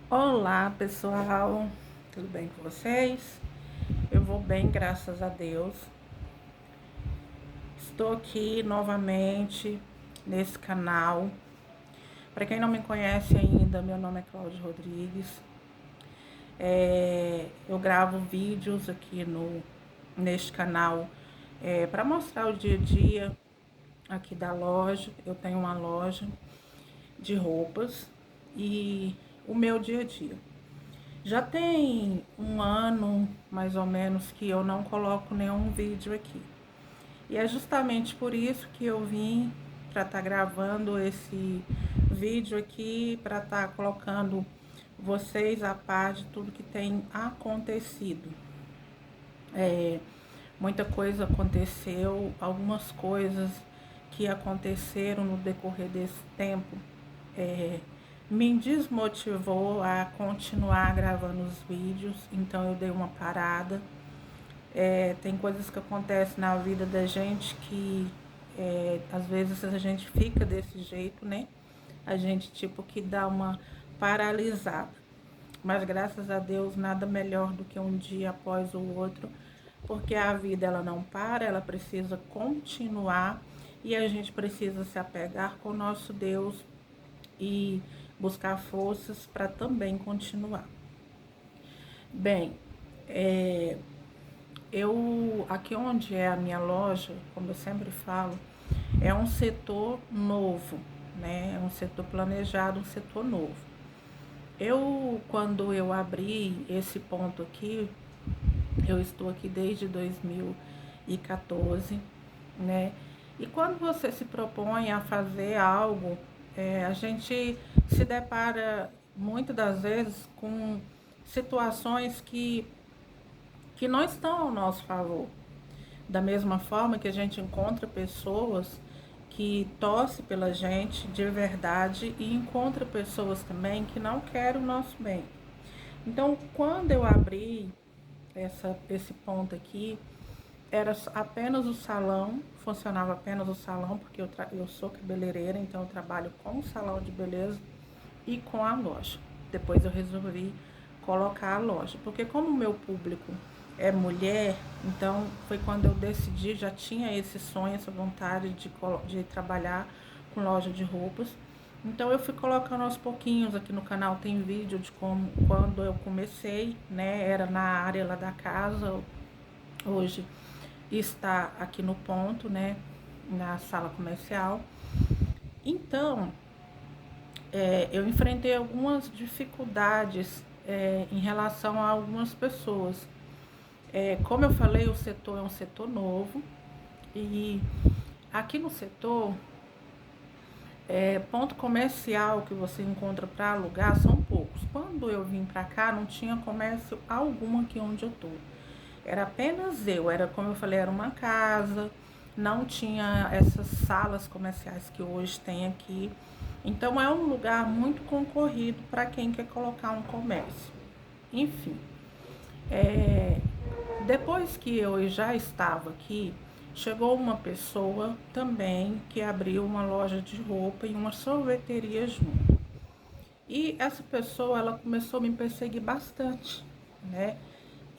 Olá, pessoal, tudo bem com vocês? Eu vou bem, graças a Deus. Estou aqui novamente nesse canal. Para quem não me conhece ainda, meu nome é Cláudia Rodrigues. Eu gravo vídeos aqui neste canal para mostrar o dia a dia aqui da loja. Eu tenho uma loja de roupas e o meu dia a dia. Já tem um ano, mais ou menos, que eu não coloco nenhum vídeo aqui. E é justamente por isso que eu vim para estar gravando esse vídeo aqui, para estar colocando vocês a par de tudo que tem acontecido. Muita coisa aconteceu, algumas coisas que aconteceram no decorrer desse tempo me desmotivou a continuar gravando os vídeos, então eu dei uma parada. Tem coisas que acontecem na vida da gente que às vezes a gente fica desse jeito, né? A gente tipo que dá uma paralisada. Mas graças a Deus nada melhor do que um dia após o outro, porque a vida ela não para, ela precisa continuar e a gente precisa se apegar com o nosso Deus e buscar forças para também continuar. Bem, eu aqui onde é a minha loja, como eu sempre falo, é um setor novo, né? É um setor planejado, um setor novo. Quando eu abri esse ponto aqui, eu estou aqui desde 2014, né? E quando você se propõe a fazer algo, a gente se depara muitas das vezes com situações que não estão ao nosso favor. Da mesma forma que a gente encontra pessoas que torcem pela gente de verdade e encontra pessoas também que não querem o nosso bem. Então, quando eu abri esse ponto aqui, era apenas o salão, funcionava apenas o salão, porque eu sou cabeleireira, então eu trabalho com o salão de beleza e com a loja. Depois eu resolvi colocar a loja, porque como o meu público é mulher, então foi quando eu decidi, já tinha esse sonho, essa vontade de trabalhar com loja de roupas. Então eu fui colocando aos pouquinhos aqui no canal, tem vídeo de como quando eu comecei, né? Era na área lá da casa, hoje está aqui no ponto, né? Na sala comercial. Então, eu enfrentei algumas dificuldades em relação a algumas pessoas. Como eu falei, o setor é um setor novo e aqui no setor, ponto comercial que você encontra para alugar são poucos. Quando eu vim para cá, não tinha comércio algum aqui onde eu tô. Era apenas eu, era como eu falei, era uma casa, não tinha essas salas comerciais que hoje tem aqui. Então é um lugar muito concorrido para quem quer colocar um comércio. Enfim, depois que eu já estava aqui, chegou uma pessoa também que abriu uma loja de roupa e uma sorveteria junto. E essa pessoa, ela começou a me perseguir bastante, né?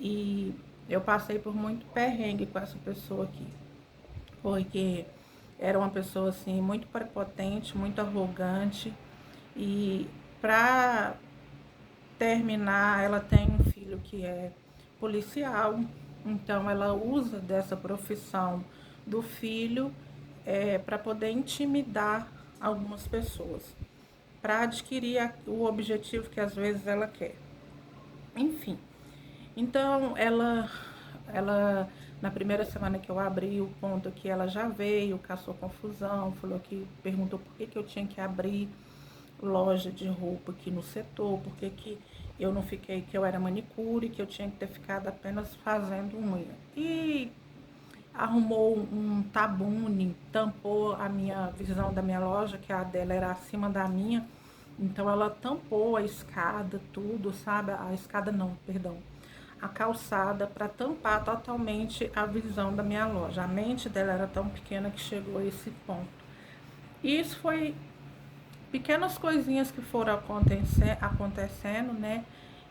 E eu passei por muito perrengue com essa pessoa aqui, porque era uma pessoa assim muito prepotente, muito arrogante e para terminar, ela tem um filho que é policial, então ela usa dessa profissão do filho para poder intimidar algumas pessoas, para adquirir o objetivo que às vezes ela quer. Enfim, então ela na primeira semana que eu abri o ponto aqui, ela já veio, caçou confusão, falou que perguntou por que eu tinha que abrir loja de roupa aqui no setor, porque que eu não fiquei, que eu era manicure, que eu tinha que ter ficado apenas fazendo unha. E arrumou um tabune, tampou a minha visão da minha loja, que a dela era acima da minha. Então ela tampou a escada, tudo, sabe? A escada não, perdão. A calçada para tampar totalmente a visão da minha loja. A mente dela era tão pequena que chegou a esse ponto. E isso foi pequenas coisinhas que foram acontecendo, né?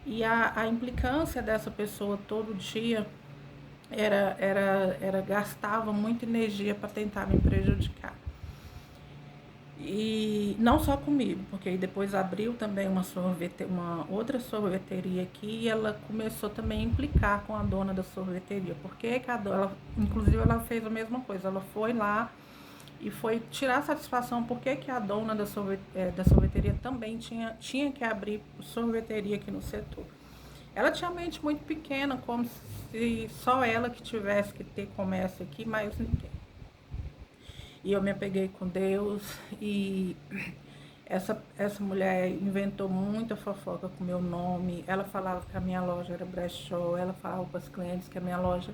E a implicância dessa pessoa todo dia gastava muita energia para tentar me prejudicar. E não só comigo, porque aí depois abriu também uma outra sorveteria aqui e ela começou também a implicar com a dona da sorveteria. Porque que inclusive ela fez a mesma coisa, ela foi lá e foi tirar satisfação porque que a dona da sorveteria também tinha que abrir sorveteria aqui no setor. Ela tinha mente muito pequena, como se só ela que tivesse que ter comércio aqui, mais ninguém. E eu me apeguei com Deus e essa mulher inventou muita fofoca com meu nome. Ela falava que a minha loja era brechó, ela falava para os clientes que a minha loja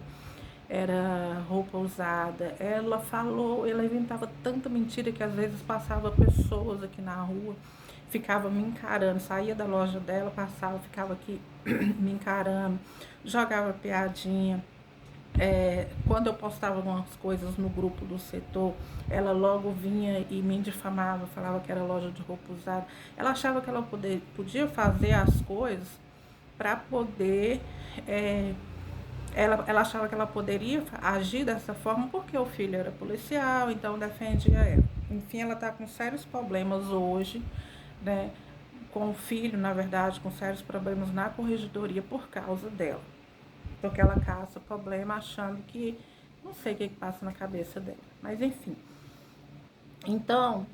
era roupa usada. Ela inventava tanta mentira que às vezes passava pessoas aqui na rua, ficava me encarando, saía da loja dela, passava, ficava aqui me encarando, jogava piadinha. Quando eu postava algumas coisas no grupo do setor, ela logo vinha e me difamava, falava que era loja de roupa usada. Ela achava que ela podia fazer as coisas para poder. Ela achava que ela poderia agir dessa forma porque o filho era policial, então defendia ela. Enfim, ela está com sérios problemas hoje, né? Com o filho, na verdade, com sérios problemas na corregedoria por causa dela. Porque ela caça problema achando que, não sei o que passa na cabeça dela, mas enfim. Então,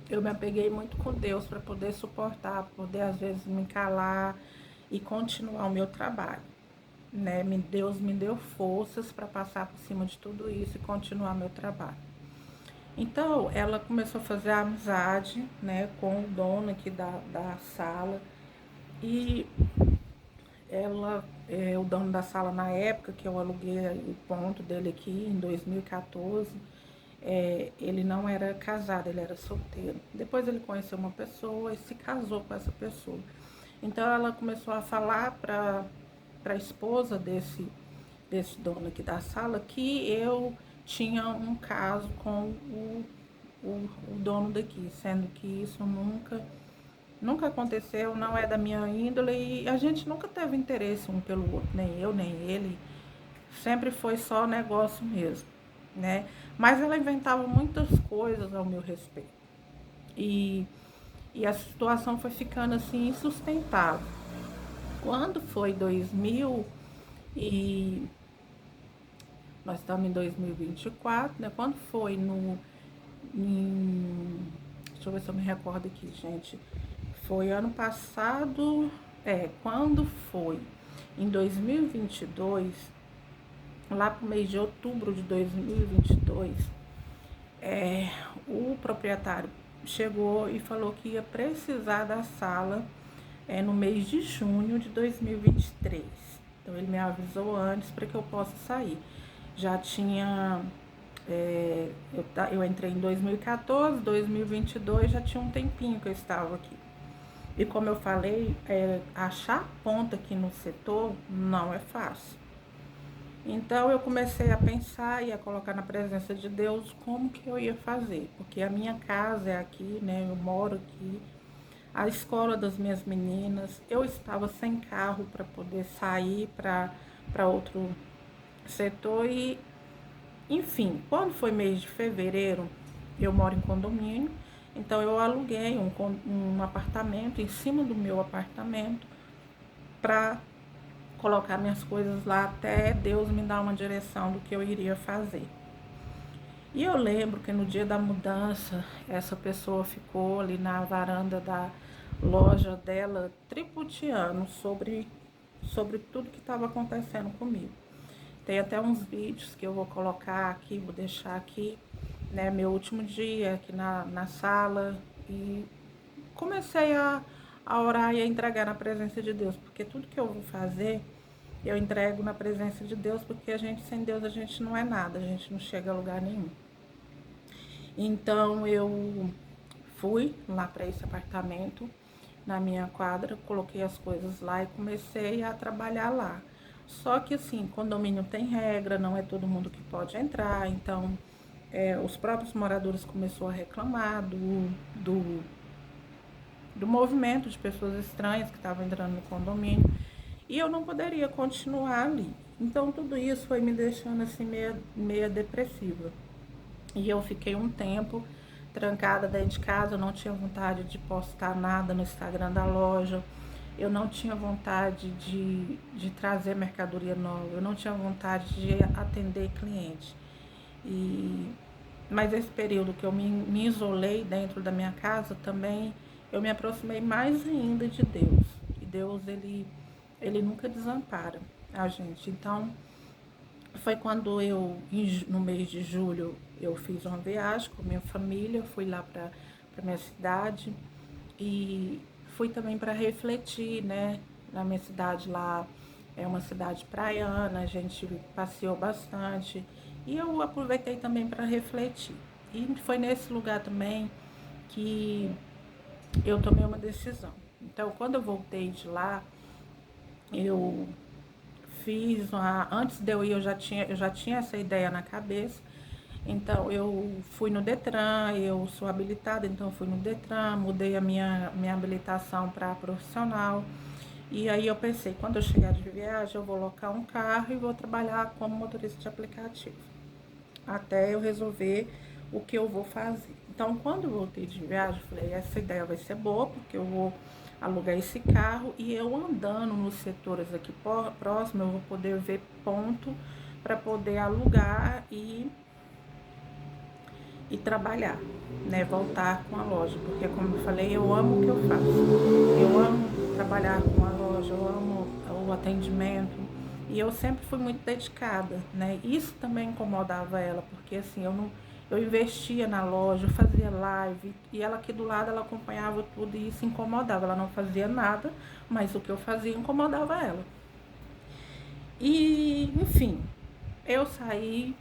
eu me apeguei muito com Deus para poder suportar, poder às vezes me calar e continuar o meu trabalho, né? Deus me deu forças para passar por cima de tudo isso e continuar meu trabalho. Então, ela começou a fazer amizade, né, com o dono aqui da sala e o dono da sala na época que eu aluguei o ponto dele aqui em 2014, ele não era casado, ele era solteiro. Depois ele conheceu uma pessoa e se casou com essa pessoa. Então ela começou a falar para a esposa desse dono aqui da sala que eu tinha um caso com o dono daqui, sendo que isso nunca aconteceu, não é da minha índole e a gente nunca teve interesse um pelo outro, nem eu, nem ele. Sempre foi só negócio mesmo, né? Mas ela inventava muitas coisas ao meu respeito. E a situação foi ficando assim insustentável. Quando foi 2000 e nós estamos em 2024, né? Quando foi deixa eu ver se eu me recordo aqui, gente. Foi ano passado, quando foi em 2022, lá pro mês de outubro de 2022, o proprietário chegou e falou que ia precisar da sala no mês de junho de 2023. Então ele me avisou antes para que eu possa sair. Já tinha eu entrei em 2014, 2022, já tinha um tempinho que eu estava aqui. E como eu falei, achar ponta aqui no setor não é fácil. Então eu comecei a pensar e a colocar na presença de Deus como que eu ia fazer. Porque a minha casa é aqui, né? Eu moro aqui. A escola das minhas meninas, eu estava sem carro para poder sair para outro setor e, enfim, quando foi mês de fevereiro, eu moro em condomínio, então eu aluguei um apartamento em cima do meu apartamento para colocar minhas coisas lá até Deus me dar uma direção do que eu iria fazer. E eu lembro que no dia da mudança, essa pessoa ficou ali na varanda da loja dela tripudiando sobre tudo que estava acontecendo comigo. Tem até uns vídeos que eu vou colocar aqui, vou deixar aqui, né, meu último dia aqui na sala. E comecei a orar e a entregar na presença de Deus, porque tudo que eu vou fazer, eu entrego na presença de Deus, porque sem Deus a gente não é nada, a gente não chega a lugar nenhum. Então eu fui lá para esse apartamento, na minha quadra, coloquei as coisas lá e comecei a trabalhar lá. Só que assim, condomínio tem regra, não é todo mundo que pode entrar, então os próprios moradores começaram a reclamar do movimento de pessoas estranhas que estavam entrando no condomínio, e eu não poderia continuar ali. Então tudo isso foi me deixando assim meia depressiva. E eu fiquei um tempo trancada dentro de casa, eu não tinha vontade de postar nada no Instagram da loja, eu não tinha vontade de trazer mercadoria nova, eu não tinha vontade de atender cliente. E, mas esse período que eu me isolei dentro da minha casa também, eu me aproximei mais ainda de Deus. E Deus, ele nunca desampara a gente. Então, foi quando eu, no mês de julho, eu fiz uma viagem com minha família, fui lá para minha cidade e fui também para refletir, né? Na minha cidade lá é uma cidade praiana, a gente passeou bastante e eu aproveitei também para refletir. E foi nesse lugar também que eu tomei uma decisão. Então, quando eu voltei de lá, eu antes de eu ir, eu já tinha essa ideia na cabeça. Então, eu fui no Detran, eu sou habilitada, então eu fui no Detran, mudei a minha habilitação para profissional. E aí eu pensei, quando eu chegar de viagem, eu vou locar um carro e vou trabalhar como motorista de aplicativo, até eu resolver o que eu vou fazer. Então, quando eu voltei de viagem, eu falei, essa ideia vai ser boa, porque eu vou alugar esse carro e eu andando nos setores aqui próximo, eu vou poder ver ponto para poder alugar e trabalhar, né? Voltar com a loja, porque como eu falei, eu amo o que eu faço. Eu amo trabalhar com a loja, eu amo o atendimento e eu sempre fui muito dedicada, né? Isso também incomodava ela, porque assim, eu investia na loja, eu fazia live e ela aqui do lado ela acompanhava tudo e isso incomodava. Ela não fazia nada, mas o que eu fazia incomodava ela. E, enfim, eu saí,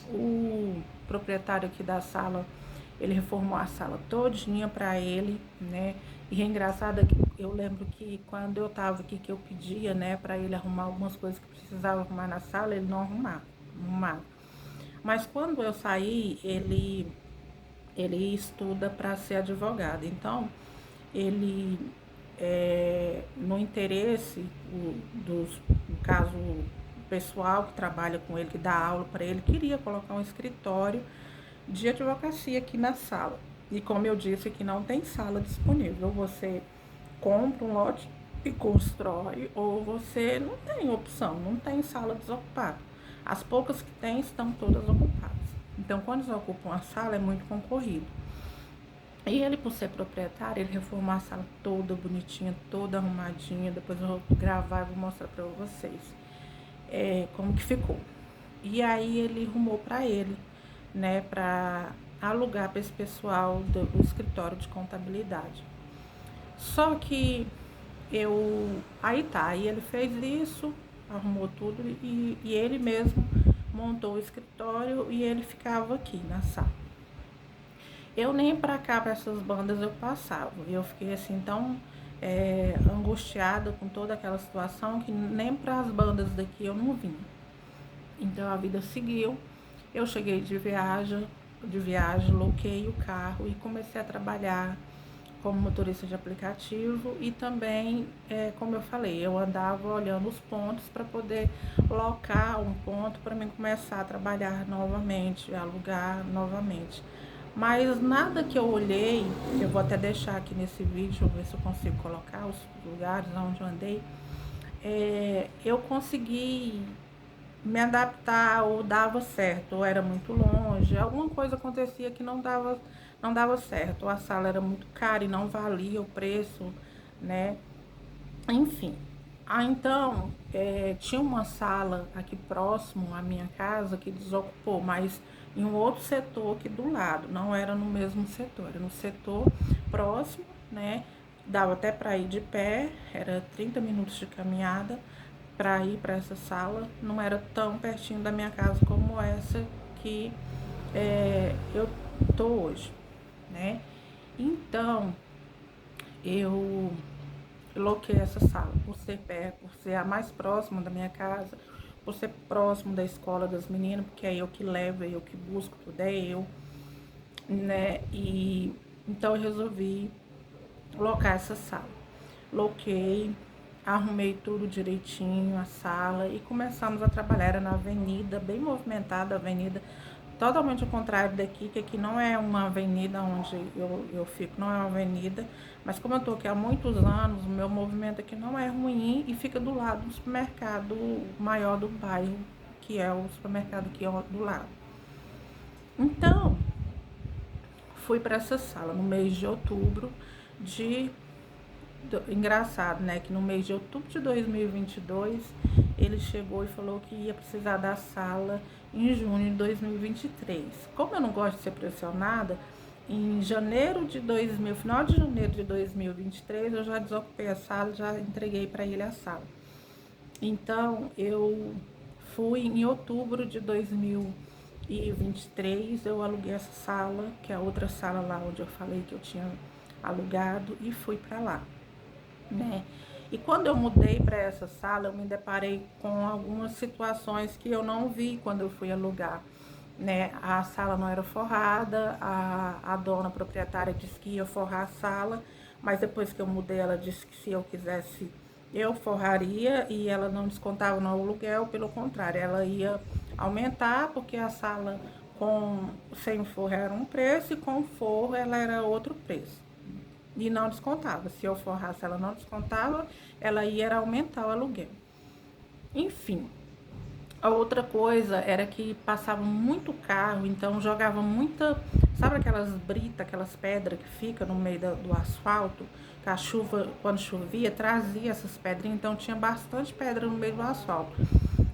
o proprietário aqui da sala, ele reformou a sala todinha para ele, né? E é engraçado que eu lembro que quando eu tava aqui, que eu pedia, né, para ele arrumar algumas coisas que precisava arrumar na sala, ele não arrumava. Mas quando eu saí, ele estuda para ser advogado. Então, ele, no interesse no caso, o pessoal que trabalha com ele, que dá aula para ele, queria colocar um escritório de advocacia aqui na sala. E como eu disse, aqui não tem sala disponível. Ou você compra um lote e constrói, ou você não tem opção, não tem sala desocupada. As poucas que tem estão todas ocupadas. Então, quando eles ocupam a sala, é muito concorrido. E ele, por ser proprietário, ele reformou a sala toda bonitinha, toda arrumadinha. Depois eu vou gravar e vou mostrar para vocês como que ficou. E aí ele arrumou para ele, né, para alugar para esse pessoal do escritório de contabilidade. Só que aí ele fez isso, arrumou tudo e ele mesmo montou o escritório e ele ficava aqui na sala. Eu nem para cá, para essas bandas eu passava. Eu fiquei assim tão angustiada com toda aquela situação que nem para as bandas daqui eu não vim. Então a vida seguiu. Eu cheguei de viagem, loquei o carro e comecei a trabalhar como motorista de aplicativo e também, como eu falei, eu andava olhando os pontos para poder locar um ponto para mim começar a trabalhar novamente, alugar novamente. Mas nada que eu olhei, eu vou até deixar aqui nesse vídeo, ver se eu consigo colocar os lugares onde eu andei, eu consegui me adaptar ou dava certo, ou era muito longe, alguma coisa acontecia que não dava certo, ou a sala era muito cara e não valia o preço, né? Enfim. Então, tinha uma sala aqui próximo à minha casa que desocupou, mas em um outro setor aqui do lado, não era no mesmo setor, era no setor próximo, né? Dava até para ir de pé, era 30 minutos de caminhada para ir para essa sala, não era tão pertinho da minha casa como essa que eu tô hoje, né? Então, eu loquei essa sala por ser perto, por ser a mais próxima da minha casa, por ser próximo da escola das meninas, porque é eu que levo, é eu que busco, tudo é eu, né? E então eu resolvi locar essa sala. Loquei, arrumei tudo direitinho, a sala, e começamos a trabalhar. Era na avenida, bem movimentada a avenida, totalmente ao contrário daqui, que aqui não é uma avenida onde eu fico, não é uma avenida, mas como eu tô aqui há muitos anos, o meu movimento aqui não é ruim e fica do lado do supermercado maior do bairro, que é o supermercado aqui do lado. Então, fui para essa sala no mês de outubro de engraçado, né, que no mês de outubro de 2022 ele chegou e falou que ia precisar da sala em junho de 2023. Como eu não gosto de ser pressionada, em janeiro de 2000, final de janeiro de 2023, eu já desocupei a sala, já entreguei para ele a sala. Então, eu fui em outubro de 2023, eu aluguei essa sala, que é a outra sala lá onde eu falei que eu tinha alugado, e fui para lá, né? E quando eu mudei para essa sala, eu me deparei com algumas situações que eu não vi quando eu fui alugar, né? A sala não era forrada, a dona proprietária disse que ia forrar a sala, mas depois que eu mudei, ela disse que se eu quisesse, eu forraria, e ela não descontava no aluguel, pelo contrário, ela ia aumentar, porque a sala com sem forro era um preço e com forro ela era outro preço. E não descontava. Se eu forrasse, ela não descontava, ela ia aumentar o aluguel. Enfim, a outra coisa era que passava muito carro, então jogava muita. Sabe aquelas britas, aquelas pedras que ficam no meio do asfalto? Que a chuva, quando chovia, trazia essas pedrinhas, então tinha bastante pedra no meio do asfalto.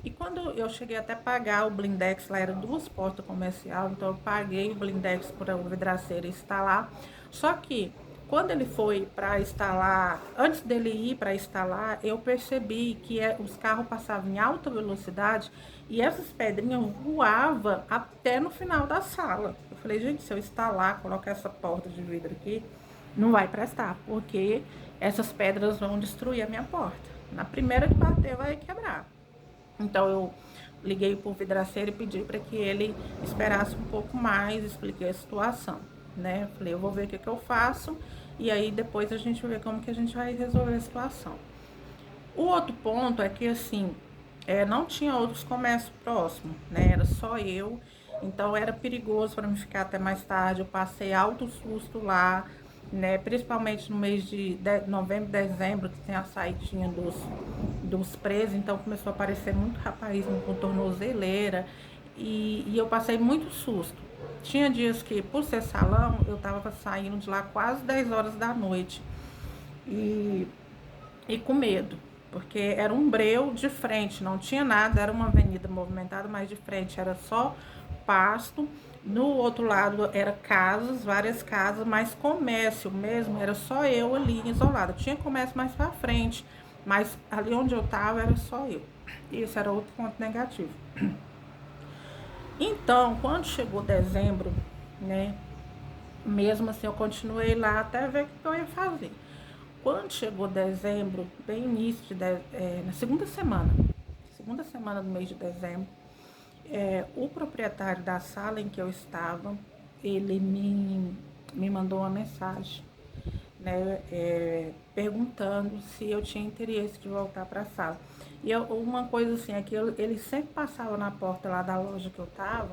E quando eu cheguei até pagar o blindex, lá era 2 portas comercial, então eu paguei o blindex para o vidraceiro instalar. Só que quando ele foi para instalar, antes dele ir para instalar, eu percebi que os carros passavam em alta velocidade e essas pedrinhas voavam até no final da sala. Eu falei, gente, se eu instalar, colocar essa porta de vidro aqui, não vai prestar, porque essas pedras vão destruir a minha porta. Na primeira que bater, vai quebrar. Então eu liguei pro vidraceiro e pedi para que ele esperasse um pouco mais, expliquei a situação, né? Falei, eu vou ver o que eu faço e aí depois a gente vê como que a gente vai resolver a situação. O outro ponto é que assim, não tinha outros comércios próximos, né? Era só eu, então era perigoso para mim ficar até mais tarde. Eu passei alto susto lá, né? Principalmente no mês de novembro, dezembro, que tem a saidinha dos presos, então começou a aparecer muito rapazinho com tornozeleira e eu passei muito susto. Tinha dias que, por ser salão, eu tava saindo de lá quase 10 horas da noite e, e com medo, porque era um breu de frente, não tinha nada, era uma avenida movimentada, mas de frente era só pasto. No outro lado era casas, várias casas, mas comércio mesmo era só eu ali isolada. Tinha comércio mais pra frente, mas ali onde eu tava era só eu. Isso era outro ponto negativo. Então, quando chegou dezembro, né? Mesmo assim, eu continuei lá até ver o que eu ia fazer. Quando chegou dezembro, bem início na segunda semana do mês de dezembro, o proprietário da sala em que eu estava, ele me mandou uma mensagem, né, perguntando se eu tinha interesse de voltar para a sala. E uma coisa assim, é que ele sempre passava na porta lá da loja que eu estava.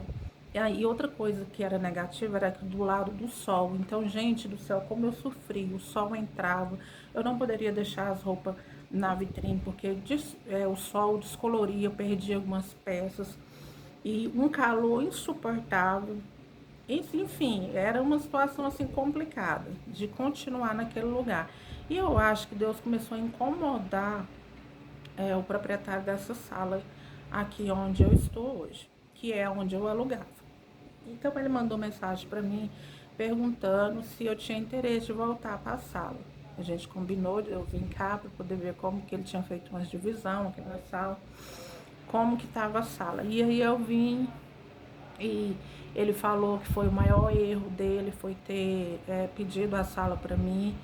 E outra coisa que era negativa era que do lado do sol. Então, gente do céu, como eu sofri, o sol entrava, eu não poderia deixar as roupas na vitrine, porque o sol descoloria, eu perdi algumas peças. E um calor insuportável. Enfim, era uma situação assim complicada de continuar naquele lugar. E eu acho que Deus começou a incomodar o proprietário dessa sala aqui onde eu estou hoje, que é onde eu alugava. Então ele mandou mensagem para mim perguntando se eu tinha interesse de voltar para a sala. A gente combinou de eu vir cá para poder ver como que ele tinha feito umas divisão aqui na sala, como que estava a sala. E aí eu vim e ele falou que foi o maior erro dele, foi ter pedido a sala para mim,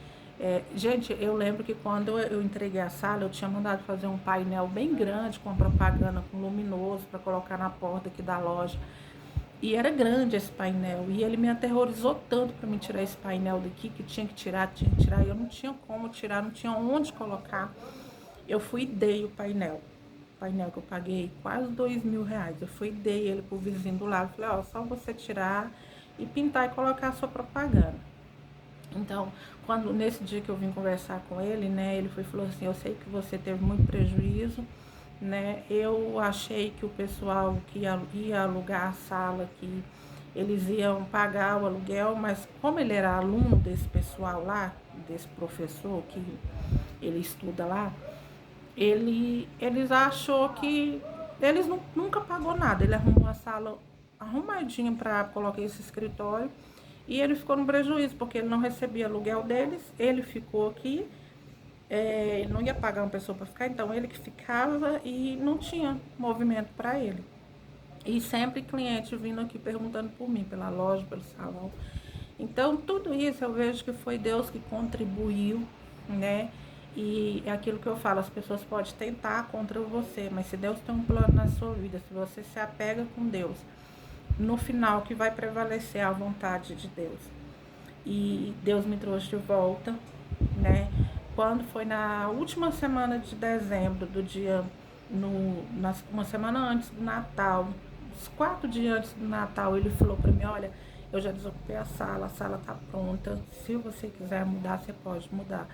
Gente, eu lembro que quando eu entreguei a sala, eu tinha mandado fazer um painel bem grande com propaganda, com luminoso, para colocar na porta aqui da loja. E era grande esse painel. E ele me aterrorizou tanto para me tirar esse painel daqui, que tinha que tirar, tinha que tirar. E eu não tinha como tirar, não tinha onde colocar. Eu fui e dei o painel. O painel que eu paguei quase R$ 2.000. Eu fui e dei ele pro vizinho do lado. Falei, ó, só você tirar e pintar e colocar a sua propaganda. Então, nesse dia que eu vim conversar com ele, né, ele falou assim, eu sei que você teve muito prejuízo, né, eu achei que o pessoal que ia alugar a sala aqui, eles iam pagar o aluguel, mas como ele era aluno desse pessoal lá, desse professor que ele estuda lá, eles achou que eles nunca pagou nada, ele arrumou a sala arrumadinha para colocar esse escritório, e ele ficou no prejuízo, porque ele não recebia aluguel deles, ele ficou aqui, não ia pagar uma pessoa para ficar, então ele que ficava e não tinha movimento para ele. E sempre cliente vindo aqui perguntando por mim, pela loja, pelo salão. Então, tudo isso eu vejo que foi Deus que contribuiu, né? E é aquilo que eu falo, as pessoas podem tentar contra você, mas se Deus tem um plano na sua vida, se você se apega com Deus, no final que vai prevalecer a vontade de Deus. E Deus me trouxe de volta, né? Quando foi na última semana de dezembro, uma semana antes do Natal, uns 4 dias antes do Natal, ele falou para mim, olha, eu já desocupei a sala tá pronta, se você quiser mudar, você pode mudar.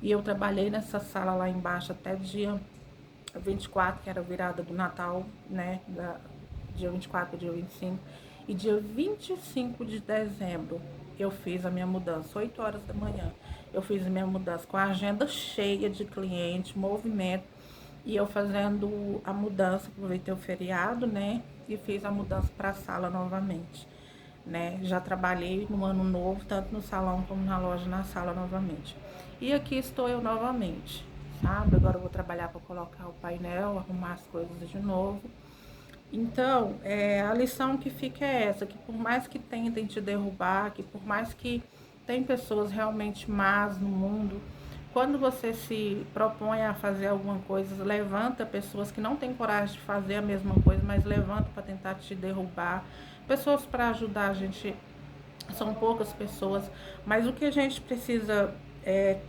E eu trabalhei nessa sala lá embaixo até dia 24, que era a virada do Natal, né, dia 24, dia 25, e dia 25 de dezembro eu fiz a minha mudança, 8 horas da manhã. Eu fiz a minha mudança com a agenda cheia de cliente, movimento, e eu fazendo a mudança, aproveitei o feriado, né, e fiz a mudança para a sala novamente, né. Já trabalhei no ano novo, tanto no salão como na loja, na sala novamente. E aqui estou eu novamente, sabe? Agora eu vou trabalhar para colocar o painel, arrumar as coisas de novo. Então, a lição que fica é essa, que por mais que tentem te derrubar, que por mais que tem pessoas realmente más no mundo, quando você se propõe a fazer alguma coisa, levanta pessoas que não têm coragem de fazer a mesma coisa, mas levanta para tentar te derrubar. Pessoas para ajudar a gente são poucas pessoas, mas o que a gente precisa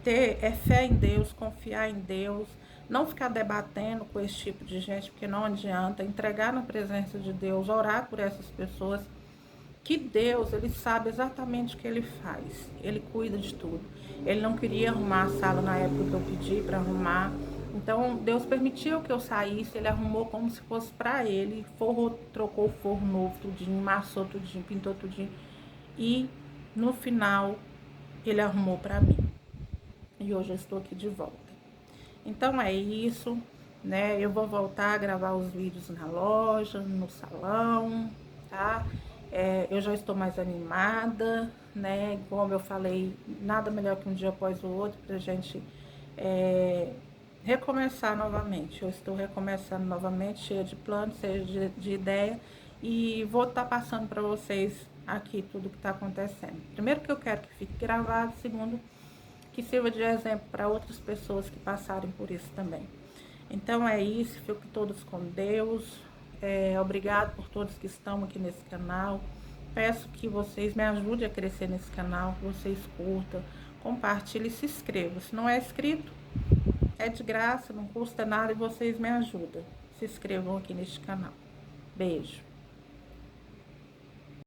ter é fé em Deus, confiar em Deus, não ficar debatendo com esse tipo de gente, porque não adianta, entregar na presença de Deus, orar por essas pessoas, que Deus, ele sabe exatamente o que ele faz, ele cuida de tudo. Ele não queria arrumar a sala na época que eu pedi para arrumar, então Deus permitiu que eu saísse, ele arrumou como se fosse para ele, forrou, trocou o forro novo, tudinho, amassou tudinho, pintou tudinho, e no final ele arrumou para mim. E hoje eu estou aqui de volta. Então é isso, né? Eu vou voltar a gravar os vídeos na loja, no salão, tá? Eu já estou mais animada, né? Como eu falei, nada melhor que um dia após o outro pra gente recomeçar novamente. Eu estou recomeçando novamente, cheia de planos, cheia de ideia, e vou estar passando para vocês aqui tudo que está acontecendo. Primeiro, que eu quero que fique gravado. Segundo, que sirva de exemplo para outras pessoas que passarem por isso também. Então é isso, fico todos com Deus. Obrigado por todos que estão aqui nesse canal. Peço que vocês me ajudem a crescer nesse canal, que vocês curtam, compartilhem e se inscrevam. Se não é inscrito, é de graça, não custa nada e vocês me ajudam. Se inscrevam aqui neste canal. Beijo.